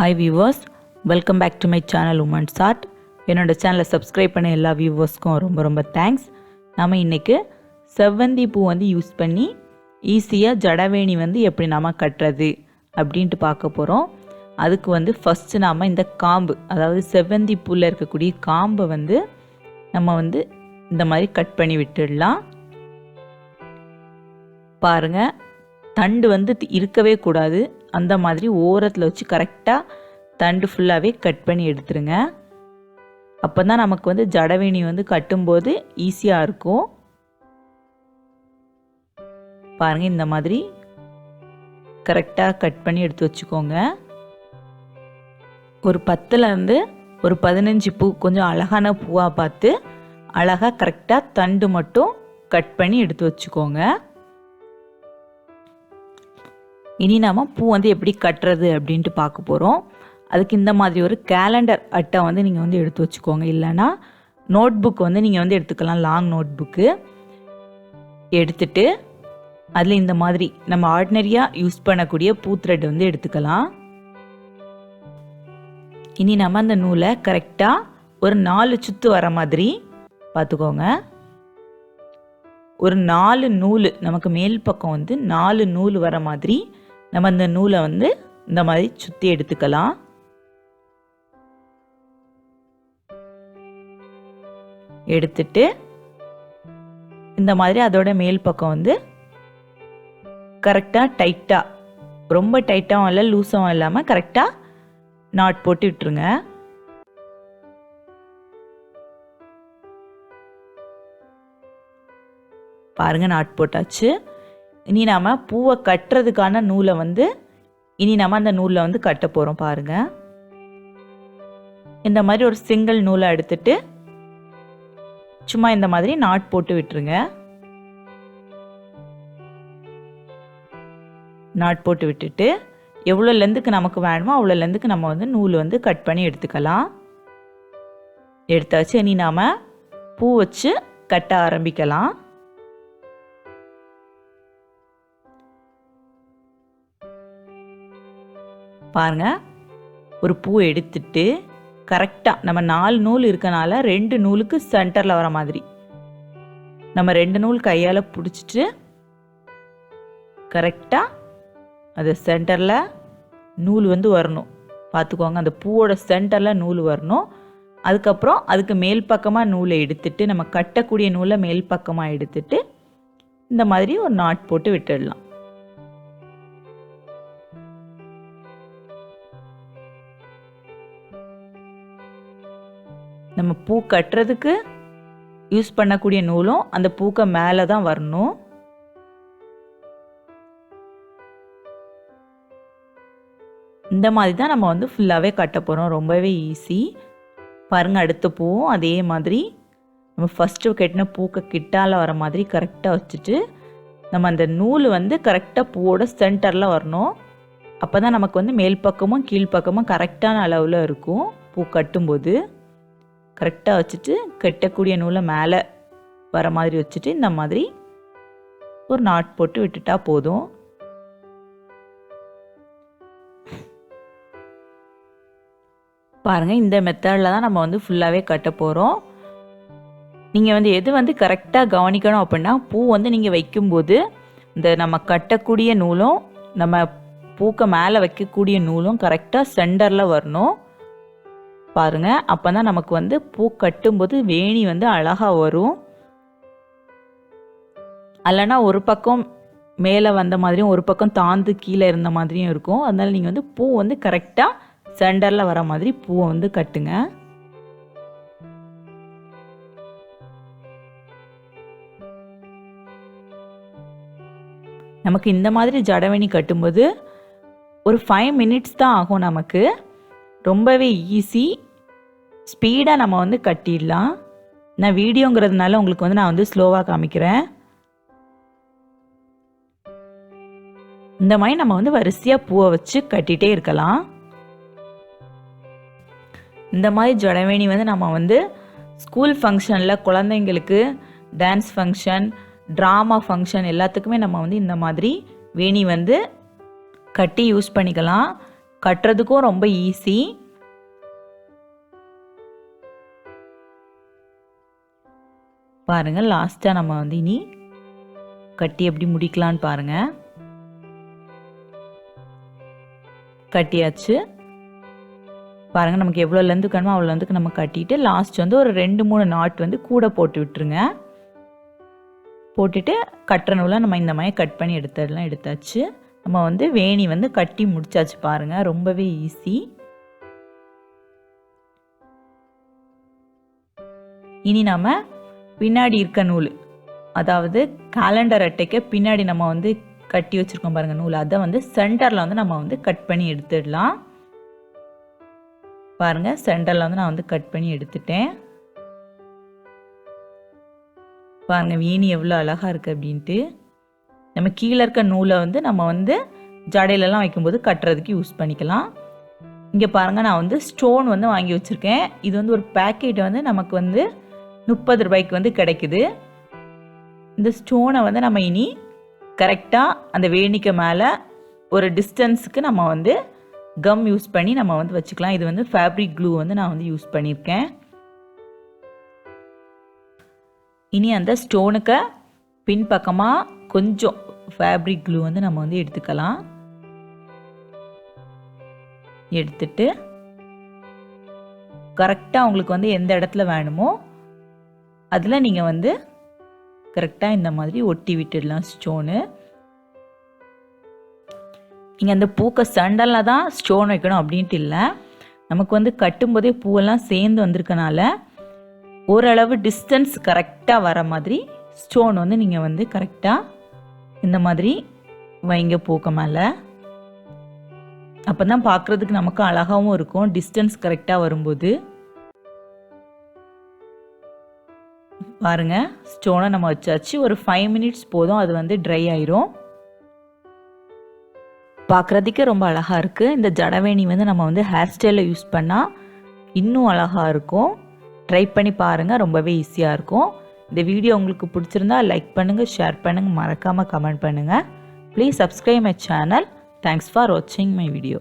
Hi viewers, welcome back to my channel women's art. என்னோடய சேனலை subscribe பண்ண எல்லா வியூவர்ஸ்க்கும் ரொம்ப ரொம்ப தேங்க்ஸ். நம்ம இன்றைக்கி செவ்வந்தி பூ யூஸ் பண்ணி ஈஸியாக ஜடவேணி எப்படி நம்ம கட்டுறது அப்படின்ட்டு பார்க்க போகிறோம். அதுக்கு ஃபஸ்ட்டு நாம் இந்த காம்பு, அதாவது செவ்வந்தி பூவில் இருக்கக்கூடிய காம்பை நம்ம இந்த மாதிரி கட் பண்ணி விட்டுடலாம். பாருங்கள், தண்டு இருக்கவே கூடாது. அந்த மாதிரி ஓரத்தில் வச்சு கரெக்டாக தண்டு ஃபுல்லாகவே கட் பண்ணி எடுத்துருங்க. அப்போ தான் நமக்கு ஜடவேணி கட்டும்போது ஈஸியாக இருக்கும். பாருங்கள், இந்த மாதிரி கரெக்டாக கட் பண்ணி எடுத்து வச்சுக்கோங்க. ஒரு 10லேருந்து ஒரு 15 பூ கொஞ்சம் அழகான பூவாக பார்த்து அழகாக கரெக்டாக தண்டு மட்டும் கட் பண்ணி எடுத்து வச்சுக்கோங்க. இனி நாம் பூ எப்படி கட்டுறது அப்படின்ட்டு பார்க்க போகிறோம். அதுக்கு இந்த மாதிரி ஒரு கேலண்டர் அட்டை நீங்கள் எடுத்து வச்சுக்கோங்க. இல்லைன்னா நோட் புக் நீங்கள் எடுத்துக்கலாம். லாங் நோட் புக்கு எடுத்துட்டு அதில் இந்த மாதிரி நம்ம ஆர்டினரியாக யூஸ் பண்ணக்கூடிய பூ த்ரெட் எடுத்துக்கலாம். இனி நம்ம அந்த நூலை கரெக்டாக ஒரு 4 சுற்று வர மாதிரி பார்த்துக்கோங்க. ஒரு 4 நூல், நமக்கு மேல் பக்கம் 4 நூல் வர மாதிரி நம்ம அந்த நூலை இந்த மாதிரி சுற்றி எடுத்துக்கலாம். எடுத்துட்டு இந்த மாதிரி அதோட மேல் பக்கம் கரெக்டாக டைட்டாக, ரொம்ப டைட்டாகவும் இல்லை லூஸாகவும் இல்லாமல் கரெக்டாக நாட் போட்டு விட்டுருங்க. பாருங்கள், நாட் போட்டாச்சு. இனி நாம் பூவை கட்டுறதுக்கான நூலை இனி நம்ம அந்த நூலில் கட்ட போகிறோம். பாருங்கள், இந்த மாதிரி ஒரு சிங்கிள் நூலை எடுத்துட்டு சும்மா இந்த மாதிரி நாட் போட்டு விட்டுருங்க. நாட் போட்டு விட்டுட்டு எவ்வளோ லென்த்துக்கு நமக்கு வேணுமோ அவ்வளோ லென்த்துக்கு நம்ம நூல் கட் பண்ணி எடுத்துக்கலாம். எடுத்தாச்சு. இனி நாம் பூ வச்சு கட்ட ஆரம்பிக்கலாம். பாருங்க, ஒரு பூ எடுத்துட்டு கரெக்டாக நம்ம 4 நூல் இருக்கனால 2 நூலுக்கு சென்டரில் வர மாதிரி நம்ம 2 நூல் கையால் பிடிச்சிட்டு கரெக்டாக அது சென்டரில் நூல் வரணும். பார்த்துக்கோங்க, அந்த பூவோட சென்டரில் நூல் வரணும். அதுக்கப்புறம் அதுக்கு மேல் பக்கமாக நூலை எடுத்துட்டு நம்ம கட்டக்கூடிய நூலை மேல் பக்கமாக எடுத்துட்டு இந்த மாதிரி ஒரு நாட் போட்டு விட்டுடலாம். நம்ம பூ கட்டுறதுக்கு யூஸ் பண்ணக்கூடிய நூலும் அந்த பூக்க மேலே தான் வரணும். இந்த மாதிரி தான் நம்ம ஃபுல்லாகவே கட்ட போகிறோம். ரொம்பவே ஈஸி. பாருங்கள், அடுத்த பூவும் அதே மாதிரி நம்ம ஃபஸ்ட்டு கட்டின பூக்க கிட்டால் வர மாதிரி கரெக்டாக வச்சுட்டு நம்ம அந்த நூல் கரெக்டாக பூவோட சென்டரில் வரணும். அப்போ தான் நமக்கு மேல் பக்கமும் கீழ்ப்பக்கமும் கரெக்டான அளவில் இருக்கும். பூ கட்டும்போது கரெக்டாக வச்சுட்டு கட்டக்கூடிய நூலை மேலே வர மாதிரி வச்சுட்டு இந்த மாதிரி ஒரு நாட் போட்டு விட்டுட்டா போதும். பாருங்கள், இந்த மெத்தடில் தான் நம்ம ஃபுல்லாகவே கட்ட போகிறோம். நீங்கள் எது கரெக்டாக கவனிக்கணும் அப்படின்னா, பூ நீங்கள் வைக்கும்போது இந்த நம்ம கட்டக்கூடிய நூலும் நம்ம பூக்க மேலே வைக்கக்கூடிய நூலும் கரெக்டாக சென்டரில் வரணும். பாருங்கள், அப்போ தான் நமக்கு பூ கட்டும்போது வேணி அழகாக வரும். அல்லனா ஒரு பக்கம் மேலே வந்த மாதிரியும் ஒரு பக்கம் தாழ்ந்து கீழே இருந்த மாதிரியும் இருக்கும். அதனால் நீங்கள் பூ கரெக்டாக சென்டரில் வர மாதிரி பூவை கட்டுங்க. நமக்கு இந்த மாதிரி ஜடவேணி கட்டும்போது ஒரு 5 மினிட்ஸ் தான் ஆகும். நமக்கு ரொம்பவே ஈஸி, ஸ்பீடாக நம்ம கட்டிடலாம். நான் வீடியோங்கிறதுனால உங்களுக்கு நான் ஸ்லோவாக காமிக்கிறேன். இந்த மாதிரி நம்ம வரிசையாக பூவை வச்சு கட்டிகிட்டே இருக்கலாம். இந்த மாதிரி ஜடவேணி நம்ம ஸ்கூல் ஃபங்க்ஷனில் குழந்தைங்களுக்கு டான்ஸ் ஃபங்க்ஷன், ட்ராமா ஃபங்க்ஷன் எல்லாத்துக்குமே நம்ம இந்த மாதிரி வேணி கட்டி யூஸ் பண்ணிக்கலாம். கட்டுறதுக்கும் ரொம்ப ஈஸி. பாருங்கள், லாஸ்ட்டாக நம்ம வந்து இனி கட்டி எப்படி முடிக்கலான்னு பாருங்கள். கட்டியாச்சு. பாருங்கள், நமக்கு எவ்வளோ லென்த்துக்கு வேணுமோ அவ்வளோ லென்த்துக்கு நம்ம கட்டிட்டு லாஸ்ட் வந்து ஒரு 2-3 நாட் வந்து கூட போட்டு விட்டுருங்க. போட்டுட்டு கட்டுற நூலை நம்ம இந்த மாதிரி கட் பண்ணி எடுத்தாச்சு. நம்ம வந்து வேணி வந்து கட்டி முடிச்சாச்சு. பாருங்கள், ரொம்பவே ஈஸி. இனி நம்ம பின்னாடி இருக்க நூல், அதாவது கேலண்டர் அட்டைக்கு பின்னாடி நம்ம வந்து கட்டி வச்சுருக்கோம் பாருங்கள் நூல், அதை வந்து சென்டரில் வந்து நம்ம வந்து கட் பண்ணி எடுத்துடலாம். பாருங்கள், சென்டரில் வந்து நான் வந்து கட் பண்ணி எடுத்துட்டேன். பாருங்கள், வேணி எவ்வளோ அழகாக இருக்குது அப்படின்ட்டு. நம்ம கீழே இருக்க நூலை வந்து நம்ம வந்து ஜடையிலலாம் வைக்கும்போது கட்டுறதுக்கு யூஸ் பண்ணிக்கலாம். இங்கே பாருங்கள், நான் வந்து ஸ்டோன் வந்து வாங்கி வச்சுருக்கேன். இது வந்து ஒரு பேக்கெட் வந்து நமக்கு வந்து 30 ரூபாய்க்கு வந்து கிடைக்குது. இந்த ஸ்டோனை வந்து நம்ம இனி கரெக்டாக அந்த வேணிக்கு மேலே ஒரு டிஸ்டன்ஸுக்கு நம்ம வந்து கம் யூஸ் பண்ணி நம்ம வந்து வச்சுக்கலாம். இது வந்து ஃபேப்ரிக் க்ளூ வந்து நான் வந்து யூஸ் பண்ணியிருக்கேன். இனி அந்த ஸ்டோனுக்கு பின்பக்கமாக கொஞ்சம் ஃபேப்ரிக் க்ளூ வந்து நம்ம வந்து எடுத்துக்கலாம். எடுத்துட்டு கரெக்டாக உங்களுக்கு வந்து எந்த இடத்துல வேணுமோ அதில் நீங்கள் வந்து கரெக்டாக இந்த மாதிரி ஒட்டி விட்டுடலாம் ஸ்டோனு. நீங்கள் அந்த பூக்க சண்டலில் தான் ஸ்டோன் வைக்கணும் அப்படின்ட்டு இல்லை. நமக்கு வந்து கட்டும்போதே பூவெல்லாம் சேர்ந்து வந்திருக்கனால ஓரளவு டிஸ்டன்ஸ் கரெக்டாக வர மாதிரி ஸ்டோன் வந்து நீங்கள் வந்து கரெக்டாக இந்த மாதிரி வைங்க பூக்க மேலே. அப்போ தான் பார்க்குறதுக்கு நமக்கு அழகாகவும் இருக்கும் டிஸ்டன்ஸ் கரெக்டாக வரும்போது. பாருங்கள், ஸ்டோனை நம்ம வச்சாச்சு. ஒரு 5 மினிட்ஸ் போதும், அது வந்து ட்ரை ஆயிரும். பார்க்குறதுக்கே ரொம்ப அழகாக இருக்குது. இந்த ஜடவேணி வந்து நம்ம வந்து ஹேர் ஸ்டைலில் யூஸ் பண்ணால் இன்னும் அழகாக இருக்கும். ட்ரை பண்ணி பாருங்கள், ரொம்பவே ஈஸியாக இருக்கும். இந்த வீடியோ உங்களுக்கு பிடிச்சிருந்தா லைக் பண்ணுங்கள், ஷேர் பண்ணுங்கள், மறக்காமல் கமெண்ட் பண்ணுங்கள். Please subscribe my channel. Thanks for வாட்சிங் மை வீடியோ.